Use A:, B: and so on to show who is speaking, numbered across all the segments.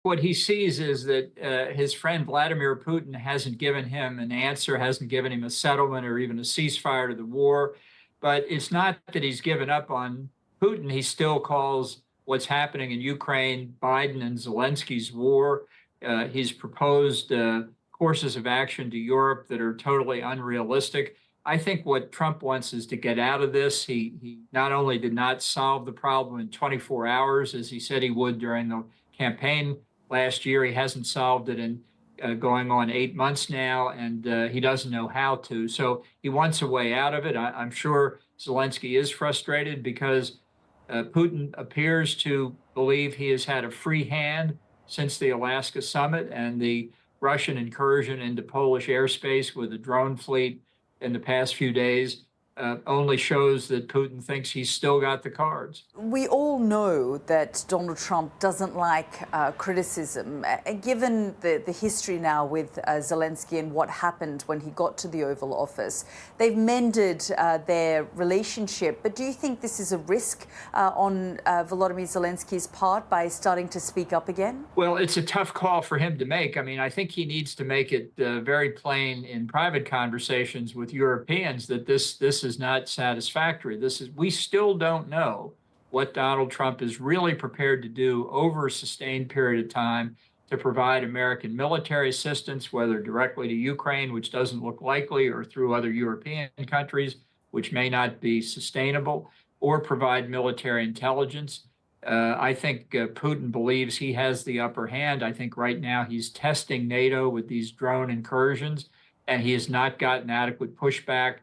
A: what he sees is that his friend Vladimir Putin hasn't given him an answer, hasn't given him a settlement or even a ceasefire to the war. But it's not that he's given up on Putin. He still calls what's happening in Ukraine Biden and Zelensky's war. He's proposed courses of action to Europe that are totally unrealistic. I think what Trump wants is to get out of this. He not only did not solve the problem in 24 hours, as he said he would during the campaign last year, he hasn't solved it in going on 8 months now, and he doesn't know how to. So he wants a way out of it. I'm sure Zelensky is frustrated because Putin appears to believe he has had a free hand since the Alaska summit and the Russian incursion into Polish airspace with a drone fleet in the past few days only shows that Putin thinks he's still got the cards.
B: We all know that Donald Trump doesn't like criticism. Given the history now with Zelensky and what happened when he got to the Oval Office, they've mended their relationship. But do you think this is a risk on Volodymyr Zelensky's part by starting to speak up again?
A: Well, it's a tough call for him to make. I mean, I think he needs to make it very plain in private conversations with Europeans that this is not satisfactory. We still don't know what Donald Trump is really prepared to do over a sustained period of time to provide American military assistance, whether directly to Ukraine, which doesn't look likely, or through other European countries, which may not be sustainable, or provide military intelligence. I think Putin believes he has the upper hand. I think right now he's testing NATO with these drone incursions, and he has not gotten adequate pushback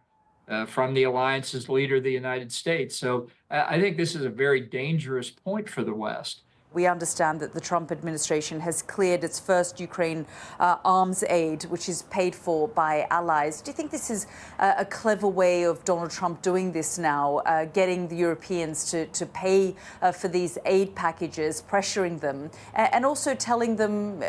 A: from the alliance's leader, the United States. So I think this is a very dangerous point for the West.
B: We understand that the Trump administration has cleared its first Ukraine arms aid, which is paid for by allies. Do you think this is a clever way of Donald Trump doing this now, getting the Europeans to pay for these aid packages, pressuring them, and also telling them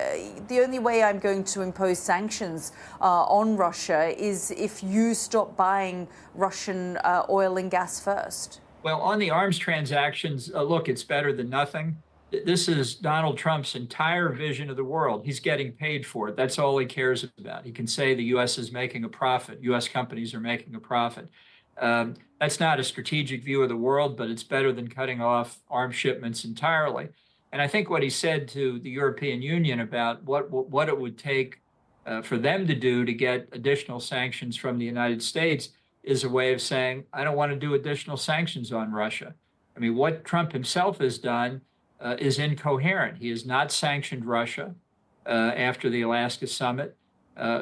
B: the only way I'm going to impose sanctions on Russia is if you stop buying Russian oil and gas first?
A: Well, on the arms transactions, look, it's better than nothing. This is Donald Trump's entire vision of the world. He's getting paid for it. That's all he cares about. He can say the U.S. is making a profit. U.S. companies are making a profit. That's not a strategic view of the world, but it's better than cutting off arms shipments entirely. And I think what he said to the European Union about what it would take for them to do to get additional sanctions from the United States is a way of saying, I don't want to do additional sanctions on Russia. I mean, what Trump himself has done is incoherent. He has not sanctioned Russia after the Alaska summit,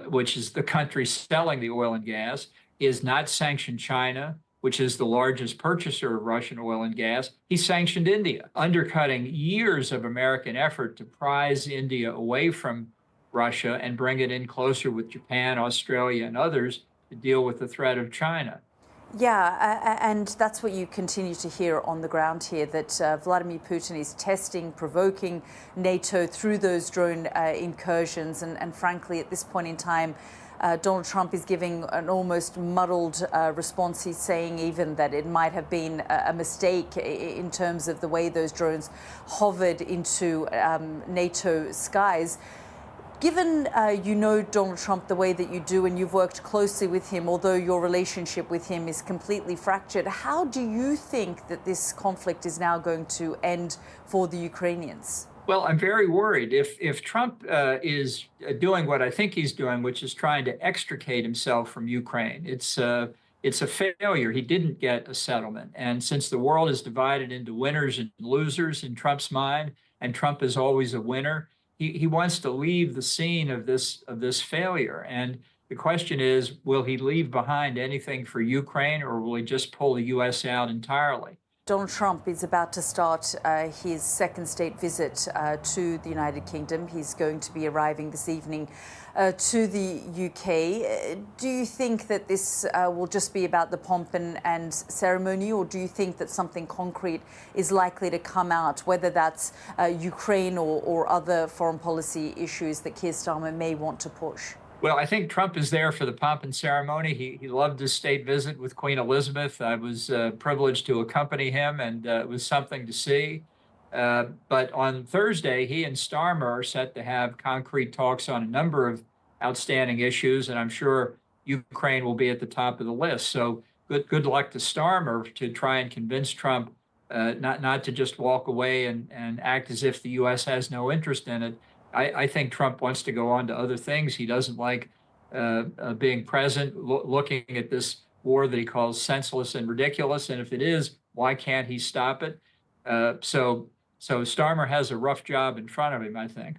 A: which is the country selling the oil and gas. He has not sanctioned China, which is the largest purchaser of Russian oil and gas. He sanctioned India, undercutting years of American effort to prize India away from Russia and bring it in closer with Japan, Australia, and others to deal with the threat of China.
B: Yeah, and that's what you continue to hear on the ground here, that Vladimir Putin is testing, provoking NATO through those drone incursions. And frankly, at this point in time, Donald Trump is giving an almost muddled response. He's saying even that it might have been a mistake in terms of the way those drones hovered into NATO skies. Given you know Donald Trump the way that you do and you've worked closely with him, although your relationship with him is completely fractured, how do you think that this conflict is now going to end for the Ukrainians?
A: Well, I'm very worried. If Trump is doing what I think he's doing, which is trying to extricate himself from Ukraine, it's a failure. He didn't get a settlement. And since the world is divided into winners and losers in Trump's mind, and Trump is always a winner, he wants to leave the scene of this failure. And the question is, will he leave behind anything for Ukraine, or will he just pull the U.S. out entirely?
B: Donald Trump is about to start his second state visit to the United Kingdom. He's going to be arriving this evening to the UK. Do you think that this will just be about the pomp and ceremony, or do you think that something concrete is likely to come out, whether that's Ukraine or other foreign policy issues that Keir Starmer may want to push?
A: Well, I think Trump is there for the pomp and ceremony. He loved his state visit with Queen Elizabeth. I was privileged to accompany him, and it was something to see. But on Thursday, he and Starmer are set to have concrete talks on a number of outstanding issues, and I'm sure Ukraine will be at the top of the list. So good luck to Starmer to try and convince Trump not to just walk away and act as if the U.S. has no interest in it. I think Trump wants to go on to other things. He doesn't like being present, looking at this war that he calls senseless and ridiculous. And if it is, why can't he stop it? So Starmer has a rough job in front of him, I think.